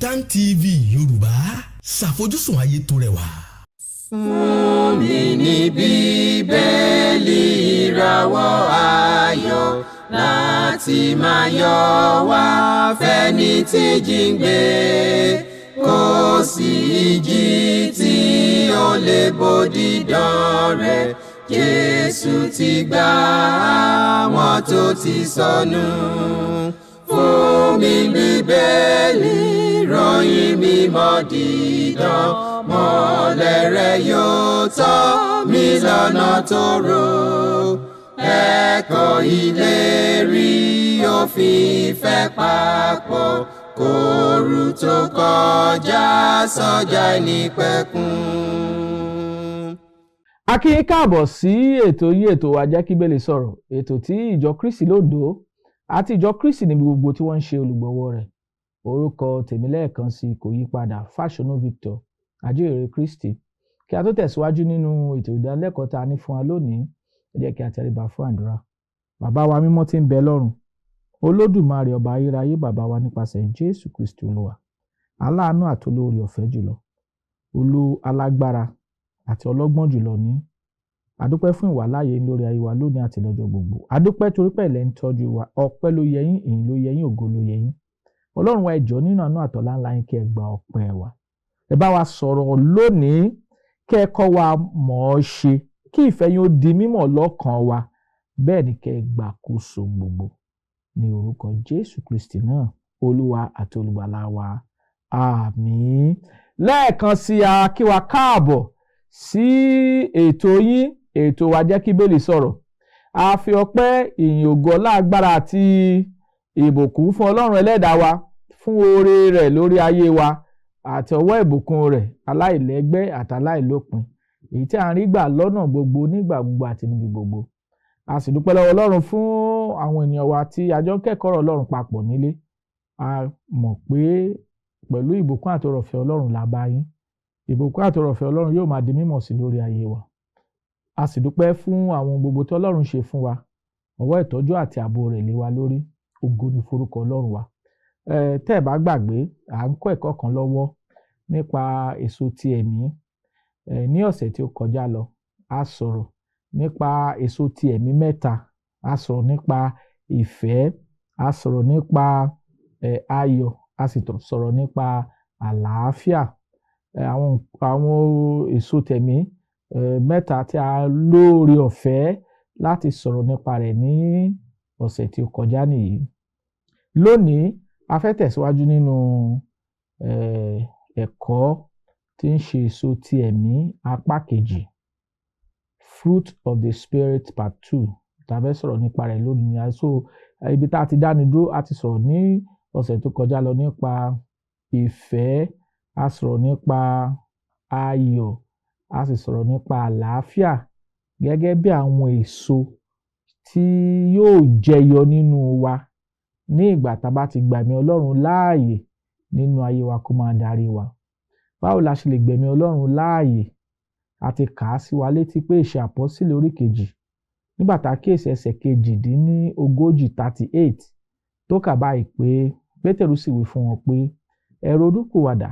Kaftan TV Yorùbá, ṣàfojúsùn ayé tó rẹwà. Fún mi ní Bíbélì ìràwọ̀ ayọ̀ láti máa yọ̀ wá fẹ́ni tí jíǹgbé, kò sí ìjì tí ó lè bòdì dán rẹ̀. Jésù ti gbà àwọn tó ti sọnù. Fún mi Bíbélì ìròyìn mímọ́ dídán, mọ́lẹ̀ rẹ̀ yóò tọ́ mi lọ́nà tòrò. Ẹ̀kọ́ ìlérí òfin ìfẹ́ papọ̀, kóru tó kọjá sọ́jà ìnípẹ̀kun. A kí yín káàbọ̀ sí ètò yìí, ètò wa Jẹ́ kí Bíbélì sọ̀rọ̀, ètò tí ìjọ Kristi lóńdó àti ìjọ Kristi níbi gbogbo tí wọ́n ń ṣe olùgbọ̀wọ́ rẹ̀. Orúkọ tèmi lẹ́ẹ̀kan sí kò yí padà, Fáṣọ̀nù Victor, Ajíhìnrere Kristi. Kí a tó tẹ̀síwájú nínú ètò ìdánilẹ́kọ̀ọ́ tá a ní fún wa lónìí, ẹ jẹ́ kí a tẹríba fún àdúrà. Bàbá wa mímọ́ tí ń bẹ lọ́run, Olódùmarè ọba ayérayé, bàbá wa nípasẹ̀ Jésù Kristi Olúwa, aláàánú àti olóore ọ̀fẹ́ jùlọ, olú alágbára àti ọlọ́gbọ́n jùlọ ní. Adúpẹ́ fún ìwàláàyè lórí ayé wa lónìí àti lọ́jọ́ gbogbo. Adúpẹ́ torí pé ẹ̀lẹ́ ń tọ́jú wa. Ọpẹ́ ló yẹ yín, ìyìn ló yẹ yín, ògo ló yẹ yín. Ọlọ́run wa, ẹ jọ̀ọ́ nínú àánú àtọlá ńlá yín kí ẹ gba ọpẹ́ wa. Ẹ bá wa sọ̀rọ̀ lónìí, kí ẹ kọ́ wa mọ̀ ọ́ ṣe, kí ìfẹ́ yín ó di mímọ̀ lọ́kàn wa. Bẹ́ẹ̀ ni kí ẹ gbàkóso gbogbo. Ní orúkọ Jésù Kristi náà, Olúwa àti Olùgbàlà wa. Àmín. Lẹ́ẹ̀kan sí a kí wa káàbọ̀ sí ètò yín, ètò wa Jẹ́ kí Bíbélì sọ̀rọ̀. A fi ọpẹ́, ìyìn, ògo, ọlá, agbára àti ìbùkún fún Ọlọ́run Ẹlẹ́dàá wa fún oore rẹ̀ lórí ayé wa àti ọwọ́ ìbùkún rẹ̀ aláìlẹ́gbẹ́ àti aláìlópin, èyí tí a ń rí gbà lọ́nà gbogbo, nígbà gbogbo àti níbi gbogbo. A sì dúpẹ́ lọ́wọ́ Ọlọ́run fún àwọn ènìyàn wa tí a jọ ń kẹ́kọ̀ọ́ Ọlọ́run papọ̀ nílé. A mọ̀ pé pẹ̀lú ìbùkún àti oore-ọ̀fẹ́ Ọlọ́run la bá yín. Ìbùkún àti oore-ọ̀fẹ́ Ọlọ́run yóò máa di mímọ̀ sí lórí ayé wa. A sì dúpẹ́ fún àwọn gbogbo tí Ọlọ́run ṣe fún wa, ọwọ́ ìtọ́jú àti ààbò rẹ̀ lé wa lórí. Ògo ni forúkọ Ọlọ́run wa. Tẹ́ ẹ bá gbàgbé, à ń kọ́ ẹ̀kọ́ kan lọ́wọ́ nípa èso ti ẹ̀mí. Ní ọ̀sẹ̀ tí ó kọjá lọ, a sọ̀rọ̀ nípa èso ti ẹ̀mí mẹ́ta. A sọ̀rọ̀ nípa ìfẹ́, a sọ̀rọ̀ nípa ayọ̀, a sì sọ̀rọ̀ nípa àlàáfíà. Àwọn èso tẹ̀mí mẹ́ta tí a lóore ọ̀fẹ́ láti sọ̀rọ̀ nípa rẹ̀ ní ọ̀sẹ̀ tí ó kọjá nìyí. Lónìí a fẹ́ tẹ̀síwájú nínú ẹ̀kọ́ tí ń ṣe èso ti ẹ̀mí apá kejì, Fruit of the Spirit part 2. Tá fẹ́ sọ̀rọ̀ nípa rẹ̀ lónìí. So ibi tá a ti dáni dúró, a ti sọ̀rọ̀ ní ọ̀sẹ̀ tó kọjá lọ nípa ìfẹ́, a sọ̀rọ̀ nípa ayọ̀, a sì sọ̀rọ̀ nípa àlàáfíà gẹ́gẹ́ bí àwọn èso tí yóò jẹyọ nínú wa ní ìgbà tá a bá ti gba ẹ̀mí Ọlọ́run láàyè nínú ayé wa kó máa darí wa. Báwo la ṣe lè gbẹ̀mí Ọlọ́run láàyè? A ti kà á sí wa létí pé Ìṣe Àpọ́sítélì orí kejì, nígbà tá a kíyèsí ẹsẹ̀ 38 tó kà báyìí pé Pétérù sì wí fún wọn pé, ẹ ronúpìwàdà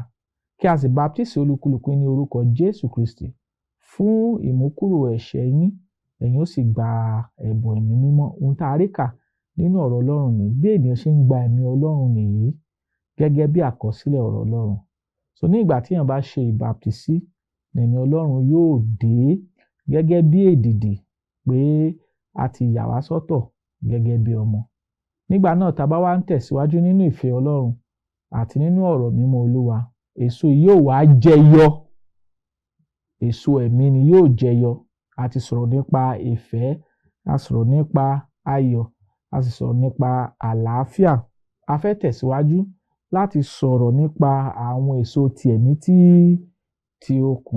kí a sì baptisi olúkúlùkù ní orúkọ Jésù Kristi fún ìmúkúrò ẹ̀ṣẹ̀ yín, ẹ̀yin ó sì gba ẹ̀bùn ẹ̀mí mímọ́. Ohun tá a rí kà nínú ọ̀rọ̀ Ọlọ́run ni bí ènìyàn ṣe ń gba ẹ̀mí Ọlọ́run nìyí gẹ́gẹ́ bí àkọsílẹ̀ ọ̀rọ̀ Ọlọ́run. So ní ìgbà tí èèyàn bá ṣe ìbaptisí, ẹ̀mí Ọlọ́run yóò dé gẹ́gẹ́ bí èdìdì pé a ti yà wá sọ́tọ̀ gẹ́gẹ́ bí ọmọ. Nígbà náà tá a bá wá ń tẹ̀síwájú nínú ìfẹ́ Ọlọ́run àti nínú ọ̀rọ̀ mímọ́ Olúwa, èso yóò wá jẹyọ. Èso ẹ̀mí ni yóò jẹyọ. A ti sọ̀rọ̀ nípa ìfẹ́, a sọ̀rọ̀ nípa ayọ̀, a sì sọ̀rọ̀ nípa àlàáfíà. A fẹ́ tẹ̀síwájú láti sọ̀rọ̀ nípa àwọn èso ti ẹ̀mí tí ó kù.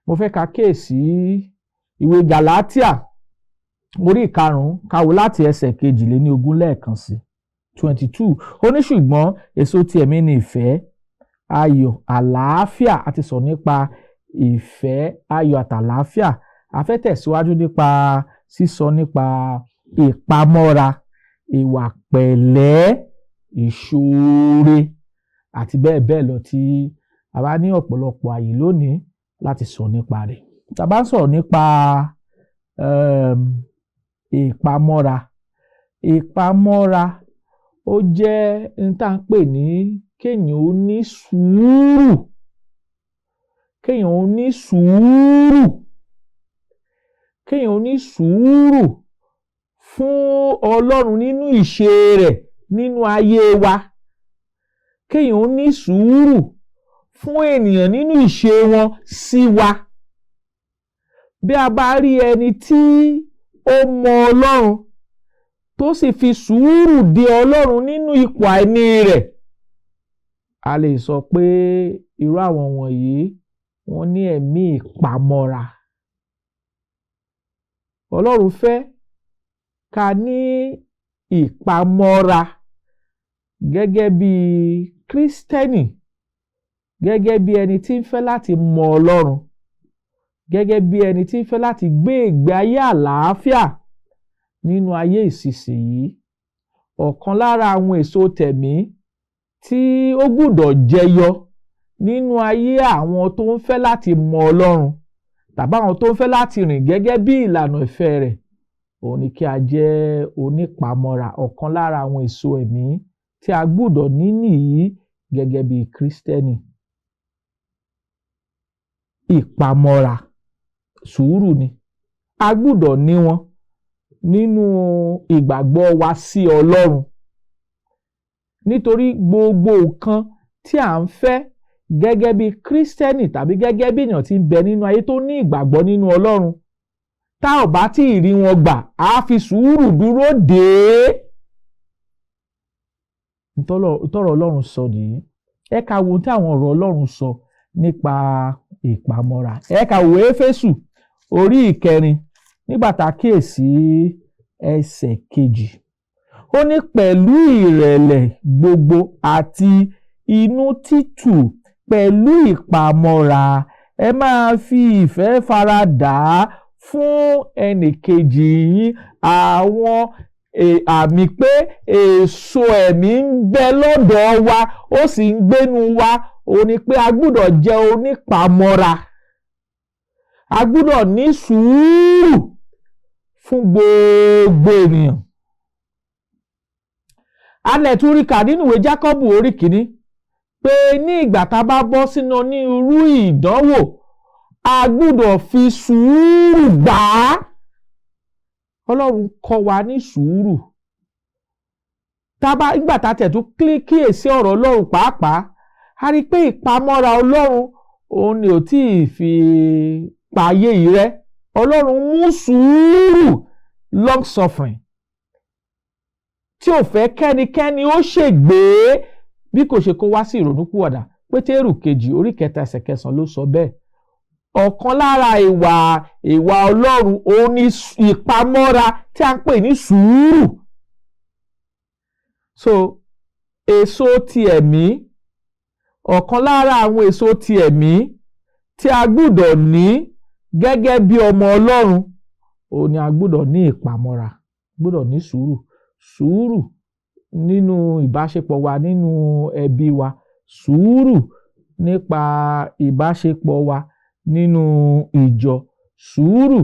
Mo fẹ́ ka kíyèsí ìwé Gàlátíà orí 5, ká wò láti ẹsẹ̀ 22 lẹ́ẹ̀kan sí 22. Ó ní ṣùgbọ́n èso ti ẹ̀mí ni ìfẹ́, ayọ̀, àlàáfíà. A ti sọ̀rọ̀ nípa ìfẹ́, ayọ̀ àti àlàáfíà. A fẹ́ tẹ̀síwájú nípa sísọ nípa ìpamọ́ra, ìwà pẹ̀lẹ́, ìṣoore. àti bẹ́ẹ̀ bẹ́ẹ̀ lọ tí a bá ní ọ̀pọ̀lọpọ̀ àyè lónìí láti sọ nípa rẹ̀. Tá a bá ń sọ̀rọ̀ nípa ìpamọ́ra, ìpamọ́ra ó jẹ́ n tá ń pè ní kéèyàn ó ní sùúrù, kéèyàn ó ní sùúrù, kéèyàn ó ní sùúrù fún Ọlọ́run nínú ìṣe rẹ̀ nínú ayé wa, kéèyàn ó ní sùúrù fún ènìyàn nínú ìṣe wọn sí wa. Bí a bá rí ẹni tí ó mọ Ọlọ́run tó sì fi sùúrù de Ọlọ́run nínú ipò àìní rẹ̀, a lè sọ pé irú àwọn wọ̀nyí wọ́n ní ẹ̀mí ìpamọ́ra. Ọlọ́run fẹ́ ká ní ìpamọ́ra gẹ́gẹ́ bí Kristẹni, gẹ́gẹ́ bí ẹni tí ń fẹ́ láti mọ Ọlọ́run, gẹ́gẹ́ bí ẹni tí ń fẹ́ láti gbé ìgbé ayé àlàáfíà nínú ayé ìsinsìnyí. Ọ̀kan lára àwọn èso tẹ̀mí tí ó gbọ́dọ̀ jẹyọ nínú ayé àwọn tó ń fẹ́ láti mọ Ọlọ́run tàbí àwọn tó ń fẹ́ láti rìn gẹ́gẹ́ bí ìlànà ìfẹ́ rẹ̀, òun ni kí a jẹ́ onípamọ́ra. Ọ̀kan lára àwọn èso ẹ̀mí tí a gbọ́dọ̀ ní nìyí gẹ́gẹ́ bí Kristẹni. Ìpamọ́ra, sùúrù ni. A gbọ́dọ̀ ní wọn nínú ìgbàgbọ́ wa sí Ọlọ́run. Nítorí gbogbo nǹkan tí à ń fẹ́ gẹ́gẹ́ bí Kristẹni tàbí gẹ́gẹ́ bí ènìyàn tí ń bẹ nínú ayé tó ní ìgbàgbọ́ nínú Ọlọ́run, tá ò bá tí ì rí wọn gbà, á fi sùúrù dúró dè é. Ìtọ́rọ̀ Ọlọ́run sọ nìyí. Ẹ ká wo tí àwọn ọ̀rọ̀ Ọlọ́run sọ nípa ìpamọ́ra. Ẹ ká wo Éfésù orí 4 nígbà tá a kíyèsí ẹsẹ̀ 2. Ó ní pẹ̀lú ìrẹ̀lẹ̀ gbogbo àti inú títù pẹ̀lú ìpamọ́ra ẹ máa fi ìfẹ́ faradà fún ẹnìkejì yín àwọn àmì pé èso ẹ̀mí ń bẹ lọ́dọ̀ wa ó sì ń gbénu wa. Ó ní pé a gbọ́dọ̀ jẹ́ onípamọ́ra, a gbọ́dọ̀ ní sùúrù fún gbogbo ènìyàn. A lè tún rí kà nínú ìwé Jákọ́bù orí 1 pé ní ìgbà tá a bá bọ́ sínú onírúurú ìdánwò, a gbọ́dọ̀ fi sùúrù gbà á. Ọlọ́run kọ́ wa ní sùúrù. Nígbà tá a tẹ̀ tún kíyèsí ọ̀rọ̀ Ọlọ́run pàápàá, a rí i pé ìpamọ́ra Ọlọ́run òun ni ò tí ì fi payé yìí rẹ́. Ọlọ́run mú sùúrù, long suffering, tí ò fẹ́ kẹ́nikẹ́ni ó ṣègbé bí kò ṣe kó wá sí ìrònúpìwàdà. Pétérù 2 orí 3 ẹsẹ̀ 9 ló sọ bẹ́ẹ̀. Ọ̀kan lára ìwà Ọlọ́run òun ni ìpamọ́ra tí a ń pè ní sùúrù. So èso ti ẹ̀mí, ọ̀kan lára àwọn èso ti ẹ̀mí tí a gbọ́dọ̀ ní gẹ́gẹ́ bí ọmọ Ọlọ́run, òun ni a gbọ́dọ̀ ní ìpamọ́ra, gbọ́dọ̀ ní sùúrù. Sùúrù nínú ìbáṣepọ̀ wa nínú ẹbí wa, sùúrù nípa ìbáṣepọ̀ wa nínú ìjọ, sùúrù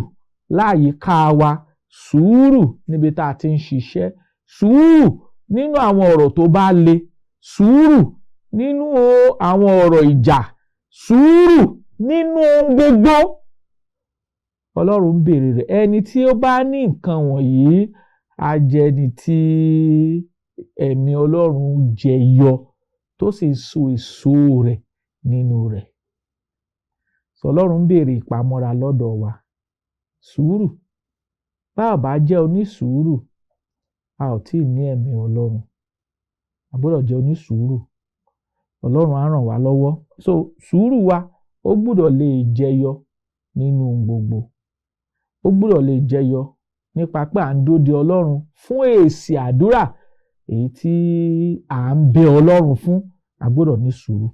láyìíká wa, sùúrù níbi tá a ti ń ṣiṣẹ́, sùúrù nínú àwọn ọ̀rọ̀ tó bá le, sùúrù nínú àwọn ọ̀rọ̀ ìjà, sùúrù nínú ohun gbogbo. Ọlọ́run ń béèrè rẹ̀. Ẹni tí ó bá ní nǹkan wọ̀nyí á jẹ́ ẹni tí ẹ̀mí Ọlọ́run jẹyọ tó sì so èso rẹ̀ nínú rẹ̀. Ọlọ́run ń béèrè ìpamọ́ra lọ́dọ̀ wa, sùúrù. Bá a bá jẹ́ onísùúrù, a ò tí ì ní ẹ̀mí Ọlọ́run. A gbọ́dọ̀ jẹ́ onísùúrù. Ọlọ́run á ràn wá lọ́wọ́. So sùúrù wa ó gbọ́dọ̀ lè jẹyọ nínú gbogbo. Ó gbọ́dọ̀ lè jẹyọ nípa pé à ń dóde Ọlọ́run fún èsì àdúrà èyí tí à ń bẹ Ọlọ́run fún. A gbọ́dọ̀ ní sùúrù.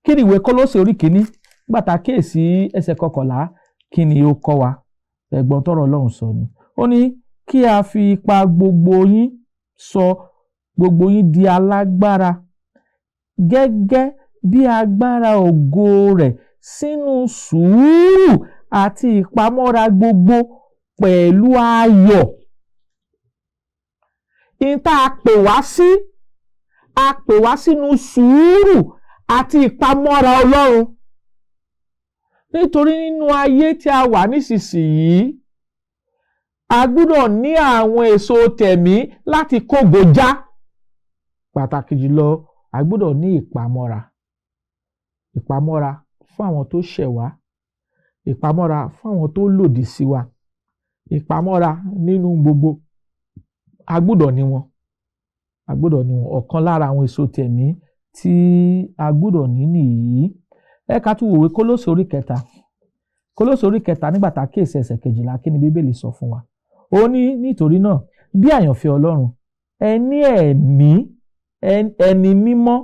Kí ni ìwé Kólósè orí 1 nígbà tá a kíyèsí ẹsẹ̀ 11, kí ni ó kọ́ wa? Ẹ̀gbọ́n tọ́rọ̀ Ọlọ́run sọ ni. Ó ní kí a fi ipá gbogbo yín sọ gbogbo yín di alágbára gẹ́gẹ́ bí agbára ògo rẹ̀ sínú sùúrù àti ìpamọ́ra gbogbo pẹ̀lú ayọ̀. Ìta a pè wá sínú sùúrù àti ìpamọ́ra Ọlọ́run. Nítorí nínú ayé tí a wà nísinsìnyí, a gbọ́dọ̀ ní àwọn èso tẹ̀mí láti kógo já. Pàtàkì jùlọ, a gbọ́dọ̀ ní ìpamọ́ra. Ìpamọ́ra fún àwọn tó ṣẹ̀ wá, ìpamọ́ra fún àwọn tó lòdì sí wa, ìpamọ́ra nínú gbogbo. A gbọ́dọ̀ ní wọn. Ọ̀kan lára àwọn èso tẹ̀mí tí a gbọ́dọ̀ ní nìyí. Ẹ ká tún wòwe Kólósè orí 3. Kólósè orí 3 nígbà tá a kíyèsí ẹsẹ̀ 12, kí ni Bíbélì sọ fún wa? Ó ní nítorí náà bí àyànfẹ́ Ọlọ́run, ẹ ní ẹni mímọ́.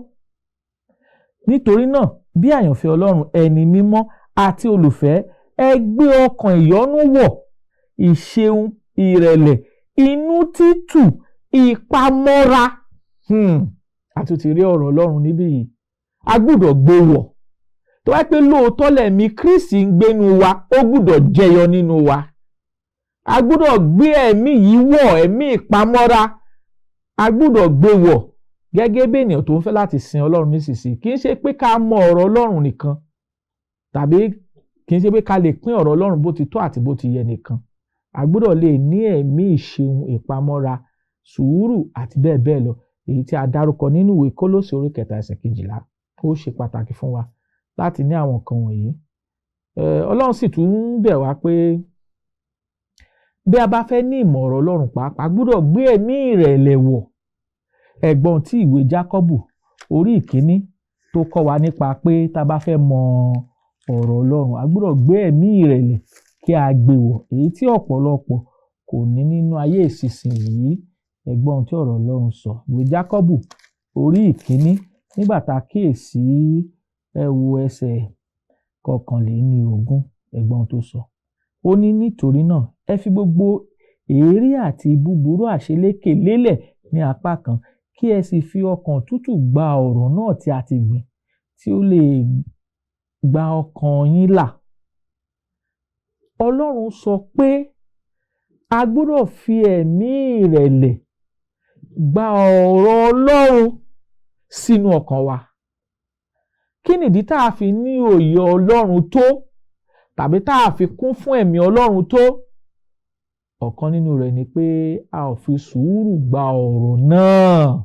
Nítorí náà bí àyànfẹ́ Ọlọ́run, ẹni mímọ́ àti olùfẹ́, ẹ gbé ọkàn ìyọ́nú wọ̀, ìṣeun, ìrẹ̀lẹ̀, inú títù, ìpamọ́ra. A tún ti rí ọ̀rọ̀ Ọlọ́run níbí yìí. A gbọ́dọ̀ gbé wọ̀. Tó wá pé lóòótọ́ lẹ̀mí Kristi ń gbénu wa, ó gbọ́dọ̀ jẹyọ nínú wa. A gbọ́dọ̀ gbé ẹ̀mí yìí wọ̀, ẹ̀mí ìpamọ́ra. A gbọ́dọ̀ gbé wọ̀ gẹ́gẹ́ bí ènìyàn tó ń fẹ́ láti sin Ọlọ́run nísinsìnyí. Kì í ṣe pé ká mọ ọ̀rọ̀ Ọlọ́run nìkan, tàbí kì í ṣe pé ká lè pín ọ̀rọ̀ Ọlọ́run bó ti tọ́ àti bó ti yẹ nìkan. A gbọ́dọ̀ lè ní ẹ̀mí ìṣeun, ìpamọ́ra, sùúrù àti bẹ́ẹ̀ bẹ́ẹ̀ lọ. Èyí tí a dárúkọ nínú ìwé Kólósè orí 3 ẹsẹ̀ 12. Ó ṣe pàtàkì fún wa láti ní àwọn nǹkan wọ̀nyí. Ọlọ́run sì tún ń bẹ̀ wá pé bí a bá fẹ́ ní ìmọ̀ ọ̀rọ̀ Ọlọ́run pàápàá, a gbọ́dọ̀ gbé ẹ̀mí ìrẹ̀lẹ̀ wọ̀. Ẹ̀gbọ́n tí ìwé Jákọ́bù orí 1 tó kọ́ wa nípa pé tá a bá fẹ́ mọ ọ̀rọ̀ Ọlọ́run, a gbọ́dọ̀ gbé ẹ̀mí ìrẹ̀lẹ̀ kí a gbé wọ̀. Èyí tí ọ̀pọ̀lọpọ̀ kò ní nínú ayé ìsinsìnyí. Ẹ̀gbọ́n tí ọ̀rọ̀ Ọlọ́run sọ. Ìwé Jákọ́bù orí 1 nígbà tá a kíyèsí ẹsẹ̀ 21, ẹ̀gbọ́n tó sọ. Ó ní nítorí náà ẹ fi gbogbo èérí àti búburú àṣeléke lélẹ̀ ní apá kan, kí ẹ sì fi ọkàn tútù gba ọ̀rọ̀ náà tí a ti gbìn, tí ó lè gba ọkàn yín là. Ọlọ́run sọ pé a gbọ́dọ̀ fi ẹ̀mí ìrẹ̀lẹ̀ gba ọ̀rọ̀ Ọlọ́run sínú ọkàn wa. Kí nìdí tá a fi ní òye Ọlọ́run tó, tàbí tá a fi kún fún ẹ̀mí Ọlọ́run tó? Ọ̀kan nínú rẹ̀ ni pé a ò fi sùúrù gba ọ̀rọ̀ náà.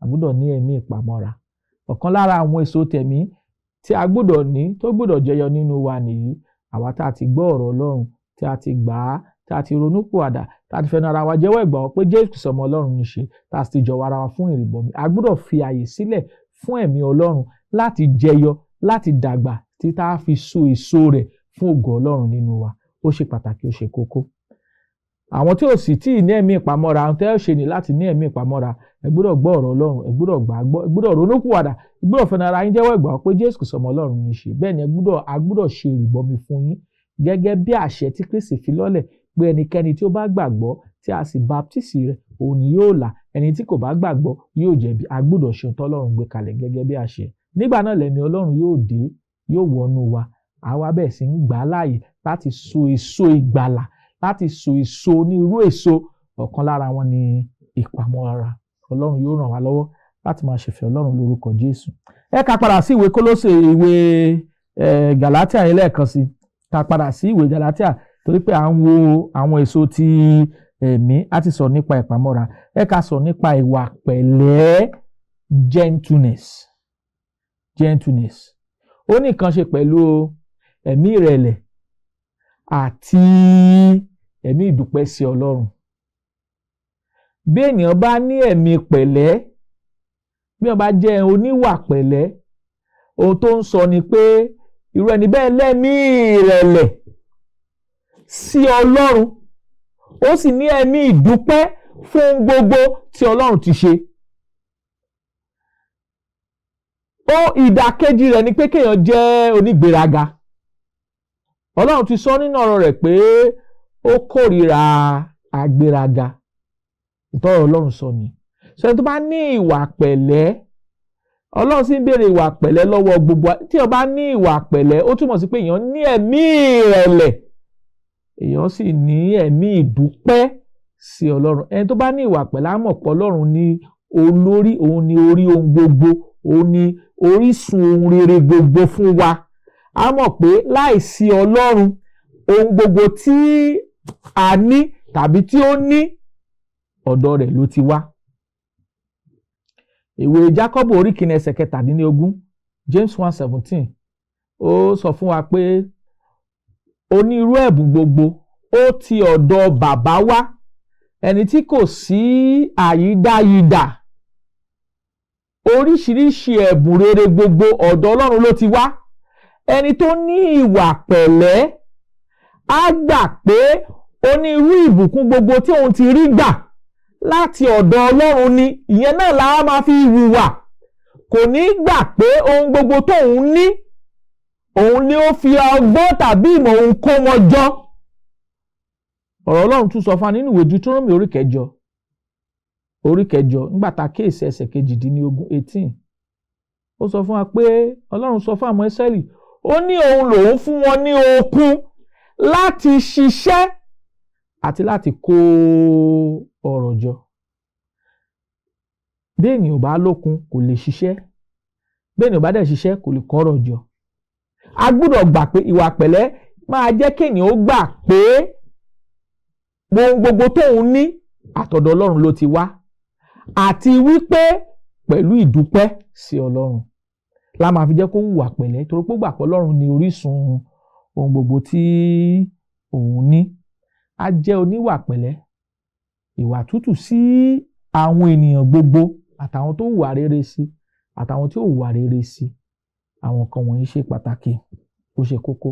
A gbọ́dọ̀ ní ẹ̀mí ìpamọ́ra. Ọ̀kan lára àwọn èso tẹ̀mí tí a gbọ́dọ̀ ní, tó gbọ́dọ̀ jẹyọ nínú wa nìyí. Àwa tá a ti gbọ́ ọ̀rọ̀ Ọlọ́run, tí a ti gbà á, tí a ti ronúpìwàdà, tí a ti fẹnu ara wa jẹ́wọ́ ìgbàgbọ́ pé Jésù ọmọ Ọlọ́run ní ṣe, tá a sì ti jọ̀wọ́ ara wa fún ìrìbọmi. A gbọ́dọ̀ fi àyè sílẹ̀ fún ẹ̀mí Ọlọ́run láti jẹyọ, láti dàgbà, tí tá a fi so èso rẹ̀ fún ògo Ọlọ́run nínú wa. Ó ṣe pàtàkì, ó ṣe kókó. Àwọn tí ò sì tí ì ní ẹ̀mí ìpamọ́ra, àwọn tẹ́ ò ṣe ní láti ní ẹ̀mí ìpamọ́ra, ẹ gbọ́dọ̀ gbọ́ ọ̀rọ̀ Ọlọ́run, ẹ gbọ́dọ̀ gbàgbọ́, ẹ gbọ́dọ̀ ronúpìwàdà, ẹ gbọ́dọ̀ fẹnu ara yín jẹ́wọ́ ìgbàgbọ́ pé Jésù ọmọ Ọlọ́run ní ṣe. Bẹ́ẹ̀ ni a gbọ́dọ̀ ṣe ìrìbọmi fún yín gẹ́gẹ́ bí àṣẹ tí Kristi fi lọ́lẹ̀ pé ẹnikẹ́ni tí ó bá gbàgbọ́ tí a sì baptisi rẹ̀, òun ni yóò là. Ẹni tí kò bá gbàgbọ́ yóò jẹ̀bi. A gbọ́dọ̀ ṣe ohun tí Ọlọ́run gbé kalẹ̀ gẹ́gẹ́ bí àṣẹ. Nígbà náà lẹ̀mí Ọlọ́run yóò dé, yóò wọnú wa. Àwa bẹ́ẹ̀ sì ń gbà á láàyè láti so èso ìgbàlà, láti so èso onírúurú èso. Ọ̀kan lára wọn ni ìpamọ́ra. Ọlọ́run yóò ràn wá lọ́wọ́ láti máa ṣèfẹ́ Ọlọ́run lórúkọ Jésù. Ẹ ká padà sí ìwé Kólósè, ìwé Gàlátíà yẹn lẹ́ẹ̀kan sí. Ká padà sí ìwé Gàlátíà torí pé à ń wo àwọn èso ti ẹ̀mí. A ti sọ nípa ìpamọ́ra. Ẹ ká sọ nípa ìwà pẹ̀lẹ́, gentleness. Ó ní nǹkan ṣe pẹ̀lú ẹ̀mí ìrẹ̀lẹ̀ àti ẹ̀mí ìdúpẹ́ sí Ọlọ́run. Bí ènìyàn bá ní ẹ̀mí pẹ̀lẹ́, bí wọ́n bá jẹ́ oníwà pẹ̀lẹ́, ohun tó ń sọ ni pé irú ẹni bẹ́ẹ̀ lẹ́mí ìrẹ̀lẹ̀ sí Ọlọ́run, ó sì ní ẹ̀mí ìdúpẹ́ fún gbogbo tí Ọlọ́run ti ṣe. Ìdàkejì rẹ̀ ni pé kéèyàn jẹ́ onígbéraga. Ọlọ́run ti sọ nínú ọ̀rọ̀ rẹ̀ pé ó kórìíra àgbéraga. Ìtọ́rọ̀ Ọlọ́run sọ ni. Ṣé tó bá ní ìwà pẹ̀lẹ́, Ọlọ́run sì ń béèrè ìwà pẹ̀lẹ́ lọ́wọ́ gbogbo. Tí o bá ní ìwà pẹ̀lẹ́, ó túmọ̀ sí pé èèyàn ní ẹ̀mí ìrẹ̀lẹ̀, èèyàn sì ní ẹ̀mí ìdúpẹ́ sí Ọlọ́run. Ẹni tó bá ní ìwà pẹ̀lẹ́ á mọ̀ pé Ọlọ́run ní olórí, òun ní orí ohun gbogbo, òun ní orísun ohun rere gbogbo fún wa. Á mọ̀ pé láìsí Ọlọ́run, ohun gbogbo tí a ní tàbí tí ó ní ọ̀dọ̀ rẹ̀ ló ti wá. Ìwé Jákọ́bù orí kìíní ẹsẹ̀ 17, James 1:17, ó sọ fún wa pé onírú ẹ̀bùn gbogbo ó ti ọ̀dọ̀ bàbá wá, ẹni tí kò sí àyídáyidà. Oríṣiríṣi ẹ̀bùn rere gbogbo ọ̀dọ̀ Ọlọ́run ló ti wá. Ẹni tó ní ìwà pẹ̀lẹ́ á gbà pé onírú ìbùkún gbogbo tí òun ti rí gbà láti ọ̀dọ̀ Ọlọ́run ni, ìyẹn náà la máa fi hùwà. Kò ní gbà pé ohun gbogbo tóun ní, òun ni ó fi ọgbọ́n tàbí ìmọ̀ òun kó wọn jọ. Ọ̀rọ̀ Ọlọ́run tún sọ fún wa nínú ìwé Deuteronomy orí kẹjọ nígbà tá a kíyèsí ẹsẹ̀ 18. Ó sọ fún wa pé Ọlọ́run sọ fún àwọn Ísírẹ́lì, ó ní òun lòun fún wọn ní okun láti ṣiṣẹ́ àti láti kó ọrọ̀ jọ. Bí ènìyàn ò bá lókun kò lè ṣiṣẹ́, bí ènìyàn ò bá dẹ̀ ṣiṣẹ́ kò lè kó ọrọ̀ jọ. A gbọ́dọ̀ gbà pé ìwà pẹ̀lẹ́ máa jẹ́ kí ènìyàn ó gbà pé ohun gbogbo tóun ní àtọ̀dọ̀ Ọlọ́run ló ti wá, àti wípé pẹ̀lú ìdúpẹ́ sí Ọlọ́run la máa fi jẹ́ kó hùwà pẹ̀lẹ́, torí pé ó gbà pé Ọlọ́run ni orísun ohun gbogbo tí òun ní. A jẹ́ oníwà pẹ̀lẹ́, ìwà tútù sí àwọn ènìyàn gbogbo, àtàwọn tó hùwà rere sí àtàwọn tí ò hùwà rere sí. Àwọn kan wọ̀nyí ṣe pàtàkì, ó ṣe kókó.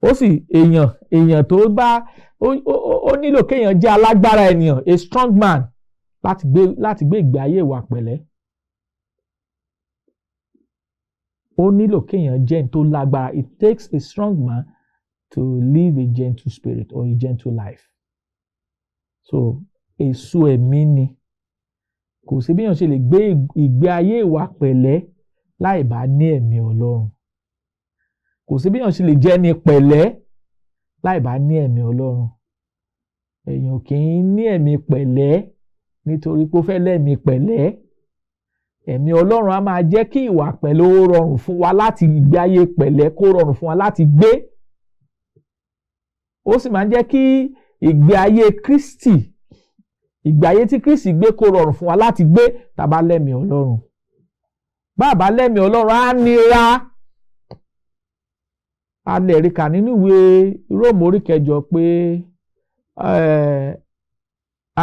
Ó sì èèyàn tó bá ó nílò kéèyàn jẹ́ alágbára ènìyàn, a strong man, láti gbé ìgbé ayé ìwà pẹ̀lẹ́. Ó nílò kéèyàn jẹ́ ẹni tó lágbára. It takes a strong man to live a gentle spirit or a gentle life. So èso ẹ̀mí ni. Kò sí bí èèyàn ṣe lè gbé ìgbé ayé ìwà pẹ̀lẹ́ láì bá ní ẹ̀mí Ọlọ́run. Kò sí bí èèyàn ṣe lè jẹ́ ní pẹ̀lẹ́ láì bá ní ẹ̀mí Ọlọ́run. Èèyàn kì í ní ẹ̀mí pẹ̀lẹ́ nítorí pé ó fẹ́ lẹ́mí pẹ̀lẹ́. Ẹ̀mí Ọlọ́run á máa jẹ́ kí ìwà pẹ̀lẹ́ ó rọrùn fún wa láti gbé ayé pẹ̀lẹ́ kó rọrùn fún wa láti gbé. Ó sì máa ń jẹ́ kí ìgbé ayé Kristi, ìgbé ayé tí Kristi gbé kó rọrùn fún wa láti gbé tá bá lẹ́mí Ọlọ́run. Bá bá lẹ́mí Ọlọ́run á nira. A lè rí kà nínú ìwé Róòmù orí 8 pé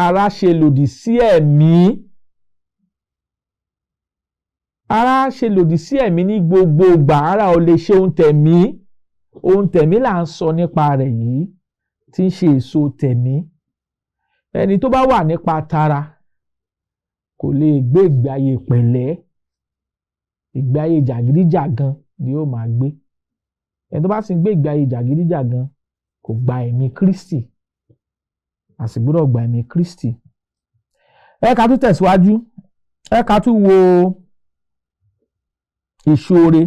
ara ṣe lòdì sí ẹ̀mí. Ara ṣe lòdì sí ẹ̀mí ní gbogbo ìgbà. Ara ò lè ṣe ohun tẹ̀mí. Ohun tẹ̀mí là ń sọ nípa rẹ̀ yìí, tí ń ṣe èso tẹ̀mí. Ẹni tó bá wà nípa tara kò lè gbé ìgbé ayé pẹ̀lẹ́. Ìgbé ayé jàgídíjàgan ni ó máa gbé. Ẹni tó bá sì ń gbé ìgbé ayé jàgídíjàgan kò gba ẹ̀mí Kristi. A sì gbọ́dọ̀ gba ẹ̀mí Kristi. Ẹ ká tún tẹ̀síwájú. Ẹ ká tún wo ìṣoore.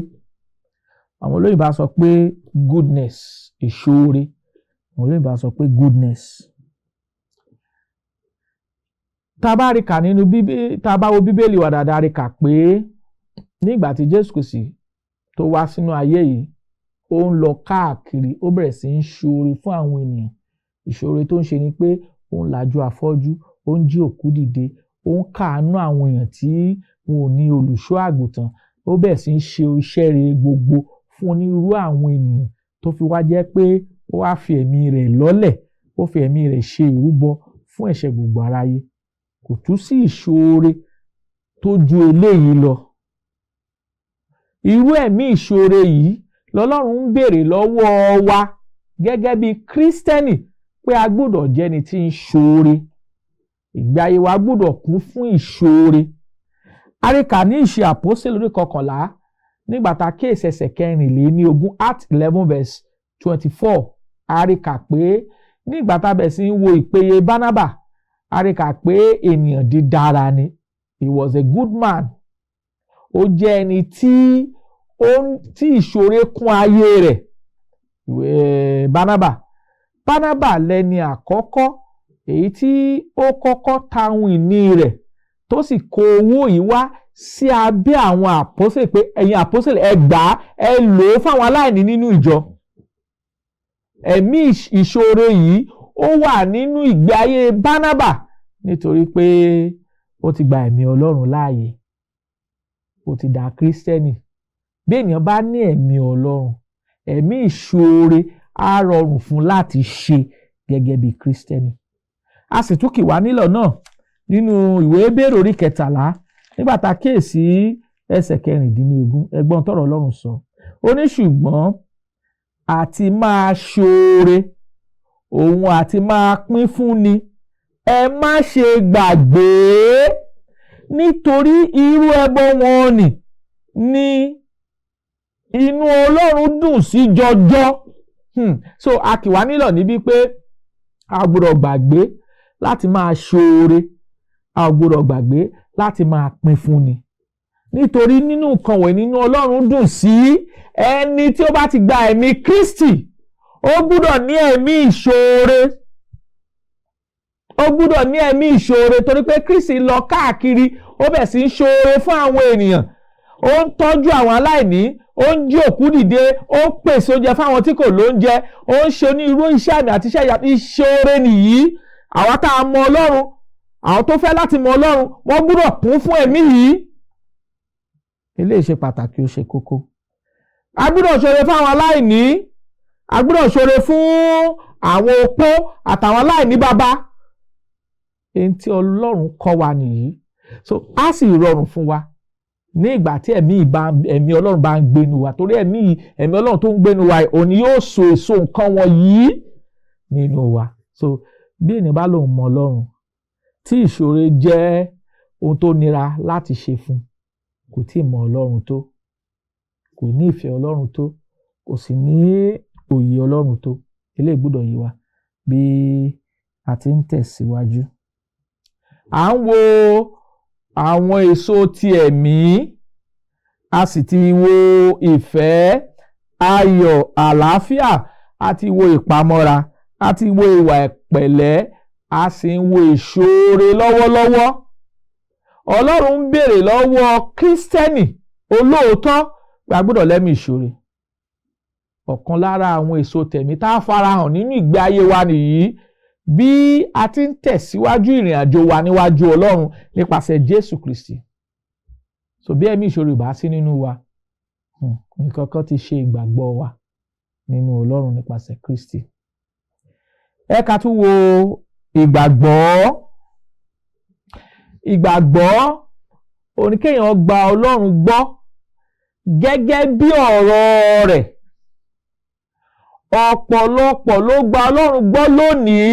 Àwọn olóyìnbó sọ pé goodness, ìṣoore. Àwọn olóyìnbó sọ pé goodness. Tá bá rí kà nínú Bíbélì, tá bá wo Bíbélì wa dáadáa, rí kà pé nígbà tí Jésù Kristi tó wá sínú ayé yìí, ó ń lọ káàkiri, ó bẹ̀rẹ̀ sí ń ṣoore fún àwọn ènìyàn. Ìṣoore tó ń ṣe ni pé ó ń lajú afọ́jú, ó ń jí òkú dìde, ó ń káàánú àwọn èèyàn tí wọn ò ní olùṣọ́ àgùntàn. Ó bẹ̀rẹ̀ sí ń ṣe iṣẹ́ rere gbogbo fún onírúurú àwọn ènìyàn, tó fi wá jẹ́ pé ó wá fi ẹ̀mí rẹ̀ lọ́lẹ̀, ó fi ẹ̀mí rẹ̀ ṣe ìrúbọ fún ẹ̀ṣẹ̀ gbogbo aráyé. Kò tún sí ìṣoore tó ju eléyìí lọ. Irú ẹ̀mí ìṣoore yìí lọ́lọ́run ń béèrè lọ́wọ́ wa gẹ́gẹ́ bí Kírísítẹ́nì, pé a gbọ́dọ̀ jẹ́ ẹni tí ń ṣoore. Ìgbé ayé wa gbọ́dọ̀ kún fún ìṣoore. A rí kà ní Ìṣe Àpọ́sítélì orí 11 nígbà tá a kíyèsí ẹsẹ̀ 24, Acts 11:24. A rí kà pé nígbà tá a bẹ̀rẹ̀ sí ń wo ìpèyè Bánábà, a rí kà pé ènìyàn dídára ni. He was a good man. ó jẹ́ ẹni tí ìṣòro kún ayé rẹ̀. Ìwé Bánábà lẹni àkọ́kọ́ èyí tí ó kọ́kọ́ ta ohun ìní rẹ̀ tó sì kó owó yìí wá sí abẹ́ àwọn àpọ́sẹ̀lì pé ẹ̀yin àpọ́sẹ̀lì ẹ gbà á, ẹ lò ó fáwọn aláìní nínú ìjọ. Ẹ̀mí ìṣòro yìí ó wà nínú ìgbé ayé Bánábà nítorí pé ó ti gba ẹ̀mí Ọlọ́run láàyè, ó ti dà Kírísítẹ́nì. Bí ènìyàn bá ní ẹ̀mí Ọlọ́run, ẹ̀mí ìṣòro á rọrùn fún láti ṣe gẹ́gẹ́ bí Kírísítẹ́nì. A sì tún kì wá nílọ̀ náà nínú ìwé Hébérù orí 13 nígbà tá a kíyèsí ẹsẹ̀ 16, ẹgbọ́n tọ̀rọ̀ Ọlọ́run sọ. Ó ní ṣùgbọ́n àti máa ṣoore òun àti máa pín fúnni ẹ má ṣe gbàgbé, nítorí irú ẹbọ wọn ni inú Ọlọ́run dùn sí jọjọ. So a kì wá nílọ̀ níbí pé a gbọ́dọ̀ gbàgbé láti máa ṣoore, a gbọ́dọ̀ gbàgbé láti máa pín fúnni, nítorí nínú nǹkan wọ̀nyí nínú Ọlọ́run dùn sí. Ẹni tí ó bá ti gba ẹ̀mí Kristi ó gbọ́dọ̀ ní ẹ̀mí ìṣoore, ó gbọ́dọ̀ ní ẹ̀mí ìṣoore torí pé Kristi lọ káàkiri ó bẹ̀ sí ń ṣoore fún àwọn ènìyàn, ó ń tọ́jú àwọn aláìní, ó ń jí òkú dìde, ó ń pèsè oúnjẹ fáwọn tí kò lóúnjẹ, ó ń ṣe ní irú iṣẹ́ àmì àti iṣẹ́ ìyanu. Ìṣoore nìyí. Àwọn tá a mọ Ọlọ́run, àwọn tó fẹ́ láti mọ Ọlọ́run, wọ́n gbọ́dọ̀ kún fún ẹ̀mí yìí. Eléyìí ṣe pàtàkì, ó ṣe kókó. A gbọ́dọ̀ ṣoore fún àwọn aláìní, a gbọ́dọ̀ ṣoore fún àwọn opó àtàwọn aláìní bàbá. Èyí tí Ọlọ́run kọ́ wa nìyí. So á sì rọrùn fún wa ní ìgbà tí ẹ̀mí Ọlọ́run bá ń gbénu wa, torí ẹ̀mí Ọlọ́run tó ń gbénu wa òun ni yóò so èso nǹkan wọ̀nyí nínú wa. So bí ènìyàn bá lòun mọ Ọlọ́run, tí ìṣòro jẹ́ ohun tó nira láti ṣe fún, kò tí ì mọ Ọlọ́run tó, kò ní ìfẹ́ Ọlọ́run tó, kò sì ní òye Ọlọ́run tó. Eléyìí gbọ́dọ̀ yé wa bí a ti ń tẹ̀síwájú. À ń wo àwọn èso ti ẹ̀mí, a sì ti wo ìfẹ́, ayọ̀, àlàáfíà, a ti wo ìpamọ́ra, a ti wo ìwà ìpẹ̀lẹ́, a sì ń wo ìṣoore lọ́wọ́lọ́wọ́. Ọlọ́run ń béèrè lọ́wọ́ Kírísítẹ́nì olóòótọ́ pé a gbọ́dọ̀ lẹ́mìí ìṣoore. Ọ̀kan lára àwọn èso tẹ̀mí tá a farahàn nínú ìgbé ayé wa nìyí bí a ti ń tẹ̀síwájú ìrìn àjò wa níwájú Ọlọ́run nípasẹ̀ Jésù Kristi. So bí ẹ̀mí ìṣoore bá sí nínú wa, nǹkan kan ti ṣe ìgbàgbọ́ wa nínú Ọlọ́run nípasẹ̀ Kristi. Ẹ ká tún wo ìgbàgbọ́. Ìgbàgbọ́ òní kéèyàn gba Ọlọ́run gbọ́ gẹ́gẹ́ bí ọ̀rọ̀ rẹ̀. Ọ̀pọ̀lọpọ̀ ló gba Ọlọ́run gbọ́ lónìí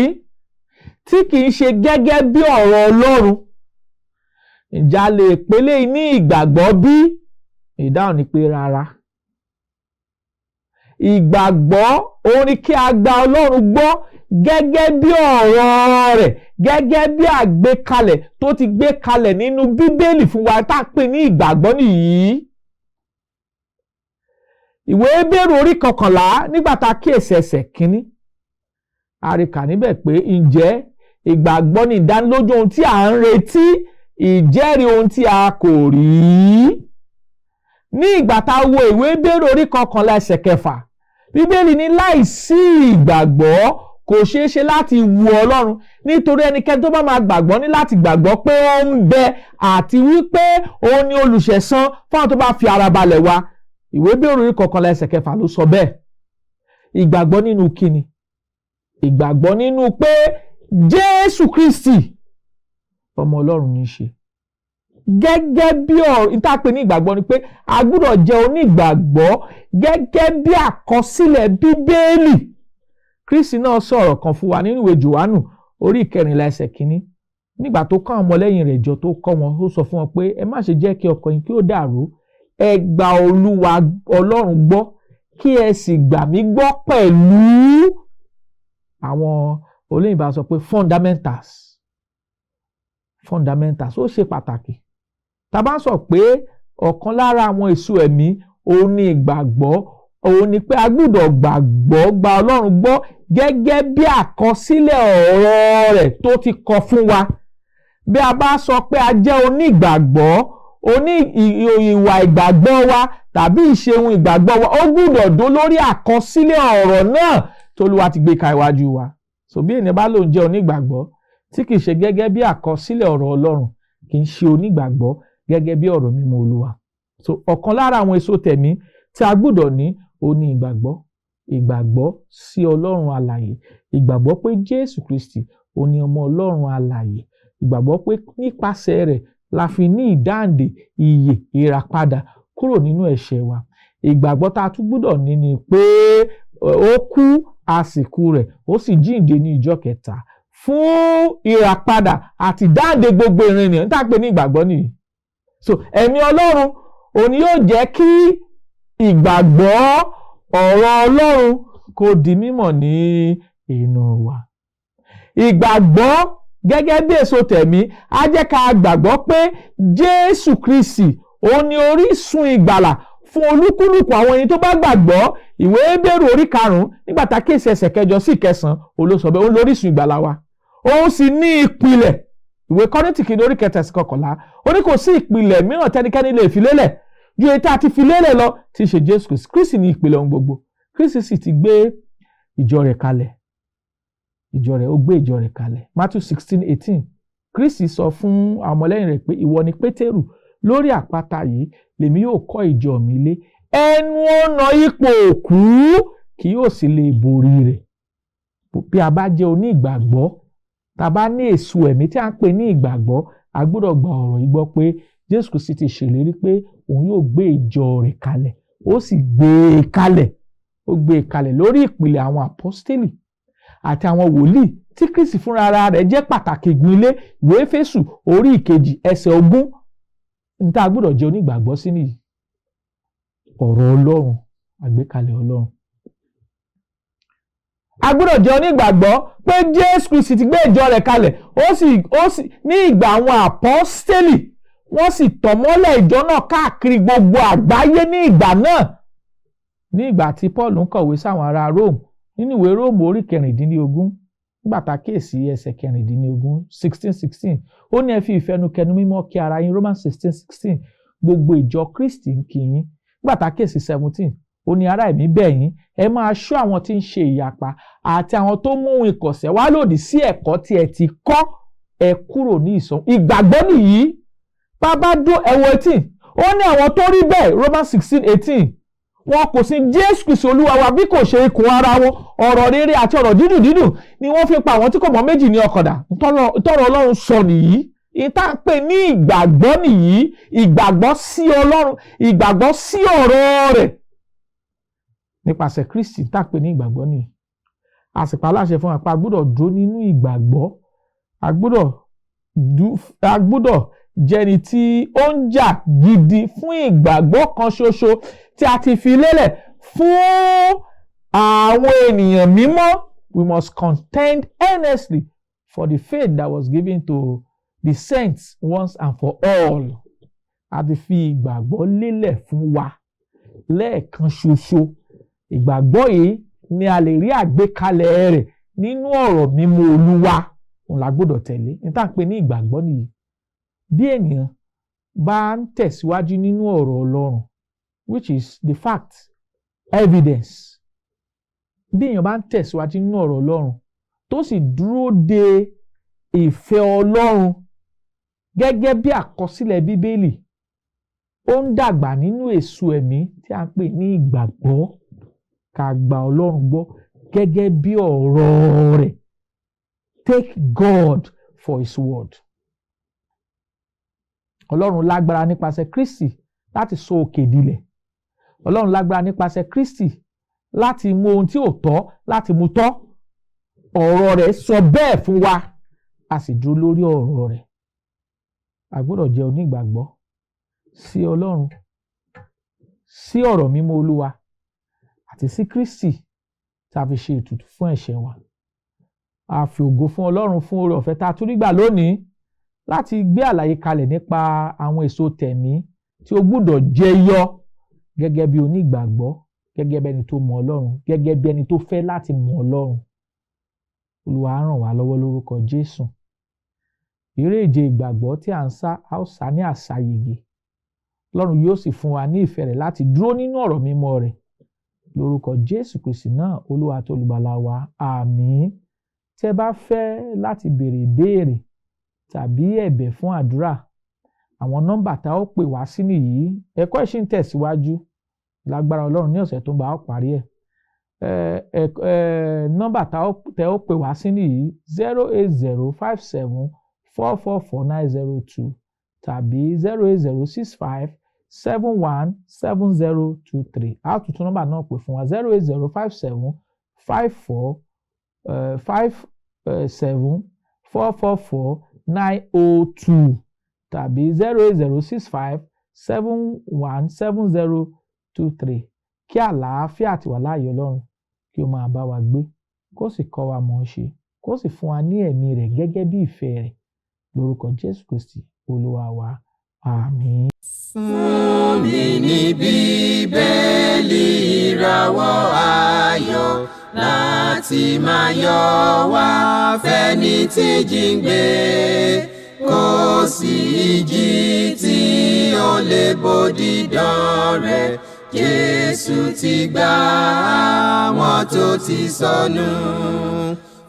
tí kìí ṣe gẹ́gẹ́ bí ọ̀rọ̀ Ọlọ́run. Ǹjẹ́ a lè pèlè ní ìgbàgbọ́ bí? Ìdáhùn ni pé rárá. Ìgbàgbọ́ òun ni kí a gba Ọlọ́run gbọ́ gẹ́gẹ́ bí ọ̀rọ̀ rẹ̀, gẹ́gẹ́ bí àgbékalẹ̀ tó ti gbé kalẹ̀ nínú Bíbélì fún wa tá a pè ní ìgbàgbọ́ nìyí. Ìwé Hébérù orí 11 nígbà tá a kíyèsí ẹsẹ̀ 1, a rí kà níbẹ̀ pé ǹjẹ́ ìgbàgbọ́ ni ìdánilójú ohun tí a ń retí, ìjẹ́rìí ohun tí a kò rí. Ní ìgbà tá a wo ìwé Hébérù orí 11 ẹsẹ̀ 6, Bíbélì ní láìsí ìgbàgbọ́ kò ṣeé ṣe láti wu Ọlọ́run, nítorí ẹnikẹ́ni tó bá máa gbàgbọ́ ní láti gbàgbọ́ pé ó ń bẹ àti wípé òun ni olùṣẹ̀san fún àwọn tó bá fi ara balẹ̀ wá. Ìwé Hébérù orí 11 ẹsẹ̀ 6 ló sọ bẹ́ẹ̀. Ìgbàgbọ́ nínú kíni? Ìgbàgbọ́ nínú pé Jésù Kristi ọmọ Ọlọ́run ní í ṣe. Gẹ́gẹ́ bí ìtàpé ní ìgbàgbọ́ ni pé a gbọ́dọ̀ jẹ́ onígbàgbọ́ gẹ́gẹ́ bí àkọsílẹ̀ Bíbélì. Kristi náà sọ̀rọ̀ kan fún wa nínú ìwé Jòhánù orí 14 ẹsẹ̀ 1. Nígbà tó kọ́ àwọn ọmọlẹ́yìn rẹ̀ jọ tó kọ́ wọn, ó sọ fún wọn pé ẹ má ṣe jẹ́ kí ọkàn yín kí ó dàrú. Ẹ gba Olúwa Ọlọ́run gbọ́ kí ẹ sì gbà mí gbọ́ pẹ̀lú. Àwọn olóyìnbó sọ pé fundamentals ó ṣe pàtàkì. Tá bá sọ pé ọ̀kan lára àwọn èso ẹ̀mí òun ni ìgbàgbọ́, òun ni pé a gbọ́dọ̀ gbàgbọ́ gba Ọlọ́run gbọ́ gẹ́gẹ́ bí àkọsílẹ̀ ọ̀rọ̀ rẹ̀ tó ti kọ fún wa. Bí a bá sọ pé a jẹ́ onígbàgbọ́, ìwà ìgbàgbọ́ wa tàbí ìṣeun ìgbàgbọ́ wa ó gbọ́dọ̀ dó lórí àkọsílẹ̀ ọ̀rọ̀ náà tó Olúwa ti gbé ka iwájú wa. So bí ènìyàn bá lóun jẹ́ onígbàgbọ́ tí kì í ṣe gẹ́gẹ́ bí àkọsílẹ̀ ọ̀rọ̀ Ọlọ́run, kì í ṣe onígbàgbọ́ gẹ́gẹ́ bí ọ̀rọ̀ mímọ́ Olúwa. So ọ̀kan lára àwọn èso tẹ̀mí tí a gbọ́dọ̀ ní ó ní ìgbàgbọ́ sí Ọlọ́run alààyè, ìgbàgbọ́ pé Jésù Kristi ó ní ọmọ Ọlọ́run alààyè, ìgbàgbọ́ pé nípasẹ̀ rẹ̀ la fi ní ìdáǹdè, ìyè, ìràpadà kúrò nínú ẹ̀ṣẹ̀ wa. Ìgbàgbọ́ tá a tún gbọ́dọ̀ ní ni pé ó kú, àsìkò rẹ̀ ó sì jíǹde ní ìjọ́ kẹta fún ìràpadà àti ìdáǹdè gbogbo ìran ènìyàn. Níta pé ní ìgbàgbọ́ nìyí. So ẹ̀mí Ọlọ́run òun yóò jẹ́ kí ìgbàgbọ́ ọ̀rọ̀ Ọlọ́run kó di mímọ̀ ní inú wa. Ìgbàgbọ́ gẹ́gẹ́ bí èso tẹ̀mí á jẹ́ ká gbàgbọ́ pé Jésù Kristi òun ni orísun ìgbàlà fún olúkúlùkù àwọn ẹni tó bá gbàgbọ́. Ìwé Hébérù orí 5 nígbà tá kéèsì ẹsẹ̀ 8 sí 9 olóṣọ bẹ́ẹ̀ òun lórísun ìgbàlà wa, òun sì ní ìpìlẹ̀. Ìwé Kọ́ríńtì kìíní orí 7 sí 11 ó ní kò sí ìpìlẹ̀ mìíràn tẹ́nikẹ́ni lè fi lélẹ̀ ju èyí tá a ti fi lélẹ̀ lọ, tí í ṣe Jésù Kristi. Kristi ní ìpìlẹ̀ ohun gbogbo. Kristi sì ti gbé ìjọ rẹ̀ kalẹ̀. Ó gbé ìjọ rẹ̀ kalẹ̀. Matthew 16:18 Kristi sọ fún àwọn ọmọlẹ́yìn rẹ̀ pé ìwọ ni Pétérù, lórí àpáta yìí lèmi yóò kọ́ ìjọ mi lé, ẹnu ọ̀nà ipò òkú kì yóò sì lè borí rẹ̀. Bí a bá jẹ́ onígbàgbọ́, tá a bá ní èso ẹ̀mí tí a ń pè ní ìgbàgbọ́, a gbọ́dọ̀ gba ọ̀rọ̀ yìí gbọ́ pé Jésù Kristi ti ṣèlérí pé òun yóò gbé ìjọ rẹ̀ kalẹ̀, ó sì gbé e kalẹ̀. Ó gbé e kalẹ̀ lórí ìpìlẹ̀ àwọn àpọ́stélì àti àwọn wòlíì tí Kristi fúnra ara rẹ̀ jẹ́ pàtàkì igun ilé. Ìwé Éfésù orí 2 ẹsẹ̀ 20 ní tá a gbọ́dọ̀ jẹ́ onígbàgbọ́ sí nìyí. Ọ̀rọ̀ Ọlọ́run, àgbékalẹ̀ Ọlọ́run. A gbọ́dọ̀ jẹ́ onígbàgbọ́ pé Jésù Kristi ti gbé ìjọ rẹ̀ kalẹ̀, ó sì ní ìgbà àwọn àpọ́stélì wọ́n sì tọ̀ mọ́lẹ̀ ìjọ náà káàkiri gbogbo àgbáyé ní ìgbà náà. Ní ìgbà tí Paul ń kọ̀wé sáwọn ará Rome nínú ìwé Róòmù orí 14 nígbà tá kéèsì ẹsẹ̀ 14 16 ó ní ẹ fi ìfẹnukẹnu mímọ́ kí ara yín. Romans 16 gbogbo ìjọ Kristi ń kí yín. Nígbà tá kéèsì 17 ó ní ará èmi bẹ̀ yín, ẹ máa ṣọ́ àwọn tí ń ṣe ìyapa àti àwọn tó mú ohun ìkọ̀sẹ̀ wá lòdì sí ẹ̀kọ́ tí ẹ ti kọ́, ẹ kúrò ní ìsọ̀n. Ìgbàgbọ́ nìyí. Bàbá dó ẹ̀wọ̀ 18 ó ní àwọn tó rí bẹ́ẹ̀. Romans 16:18 wọn kò sí Jésù Kristi Olúwa wa bí kò ṣe ikùn ara wọn, ọ̀rọ̀ rere àti ọ̀rọ̀ dídùn ni wọ́n fi pa àwọn tí kò mọ̀ méjì ní ọkọ̀dà. Tọ́rọ̀ Ọlọ́run sọ nìyí. Ìta ń pè ní ìgbàgbọ́ nìyí. Ìgbàgbọ́ sí Ọlọ́run, ìgbàgbọ́ sí ọ̀rọ̀ rẹ̀ nípasẹ̀ Kristi. Ìta ń pè ní ìgbàgbọ́ nìyí. Àsìkò aláṣẹ fún apá gbọ́dọ̀ dúró nínú ìgbàgbọ́. A gbọ́dọ̀ jẹni tí ó ń jà gidi fún ìgbàgbọ́ kan ṣoṣo tí a ti fi lélẹ̀ fún àwọn ènìyàn mímọ́. We must contend earnestly for the faith that was given to the saints once and for all. A ti fi ìgbàgbọ́ lélẹ̀ fún wa lẹ́ẹ̀kan ṣoṣo. Ìgbàgbọ́ yìí ni a lè rí àgbékalẹ̀ rẹ̀ nínú ọ̀rọ̀ mímọ́ Olúwa. Òun la gbọ́dọ̀ tẹ̀lé. Níta pé ní ìgbàgbọ́ nìyí. Bí ènìyàn bá ń tẹ̀síwájú nínú ọ̀rọ̀ Ọlọ́run, which is the fact, evidence. Bí èèyàn bá ń tẹ̀síwájú nínú ọ̀rọ̀ Ọlọ́run tó sì dúró de ìfẹ́ Ọlọ́run gẹ́gẹ́ bí àkọsílẹ̀ Bíbélì, ó ń dàgbà nínú èso ẹ̀mí tí a ń pè ní ìgbàgbọ́. Ká gba Ọlọ́run gbọ́ gẹ́gẹ́ bí ọ̀rọ̀ rẹ̀. Take God for his word. Ọlọ́run lágbára nípasẹ̀ Kristi láti sọ òkè dilẹ̀. Ọlọ́run lágbára nípasẹ̀ Kristi láti mú ohun tí ò tọ́ láti mú tọ́. Ọ̀rọ̀ rẹ̀ sọ bẹ́ẹ̀ fún wa, a sì dúró lórí ọ̀rọ̀ rẹ̀. A gbọ́dọ̀ jẹ́ onígbàgbọ́ sí Ọlọ́run, sí ọ̀rọ̀ mímọ́ Olúwa àti sí Kristi tí a fi ṣe ètùtù fún ẹ̀ṣẹ̀ wa. A fi ògo fún Ọlọ́run fún oore ọ̀fẹ́ tá a tún rí gbà lónìí láti gbé àlàyé kalẹ̀ nípa àwọn èso tẹ̀mí tí o gbọ́dọ̀ jẹyọ gẹ́gẹ́ bí onígbàgbọ́, gẹ́gẹ́ bí ẹni tó mọ Ọlọ́run, gẹ́gẹ́ bí ẹni tó fẹ́ láti mọ Ọlọ́run. Olúwa á ràn wá lọ́wọ́ lórúkọ Jésù. Eré-ìje ìgbàgbọ́ tí à ń sá, a ó sá ní àsáyege. Ọlọ́run yóò sì fún wa ní ìfẹ́ rẹ̀ láti dúró nínú ọ̀rọ̀ mímọ́ rẹ̀. Lórúkọ Jésù Kristi náà, Olúwa àti Olùgbàlà wa, àmín. Tí ẹ bá fẹ́ láti béèrè ìbéèrè tàbí ẹ̀bẹ̀ fún àdúrà, àwọn nọ́mbà tá ó pè wá sí nìyí. Ẹ̀kọ́ yìí ṣì ń tẹ̀síwájú. Lágbára Ọlọ́run ní ọ̀sẹ̀ tó ń bọ̀ a ó parí ẹ̀. Nọ́mbà tẹ́ ó pè wá sí nìyí 08057444902 tàbí 08065717023. A ó tuntun nọ́mbà náà pè fún wa 08057544902 tàbí 08065717023. Kí àlàáfíà àti wàláàyè Ọlọ́run kí ó máa bá wa gbé, kó sì kọ́ wa mọ̀ ọ́ ṣe, kó sì fún wa ní ẹ̀mí rẹ̀ gẹ́gẹ́ bí ìfẹ́ rẹ̀. Lórúkọ Jésù Kristi Olúwa wa, àmín. Fún mi ní Bíbélì ìràwọ̀ ayọ̀ láti máa yọ̀ wá fẹ́ni tí jíǹgbé. Kò sí ìjì tí ó lè bòdì dán rẹ̀. Jésù ti gbà àwọn tó ti sọnù.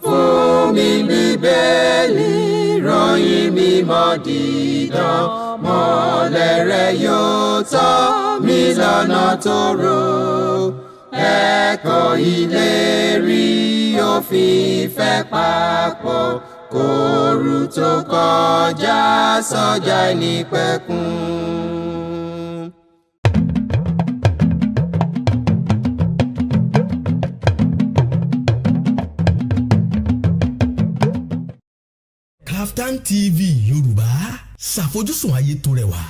Fún mi Bíbélì ìròyìn mímọ́ dídán. Mọ́lẹ̀ rẹ̀ yóò tọ́ mi lọ́nà tóóró. Ẹ̀kọ́ ìlérí òfin ìfẹ́ papọ̀. Kóòrù tó kọjá sọ́jà ìnípẹ̀kun. Kaftan TV Yorùbá, ṣàfojúsùn ayé tó rẹwà.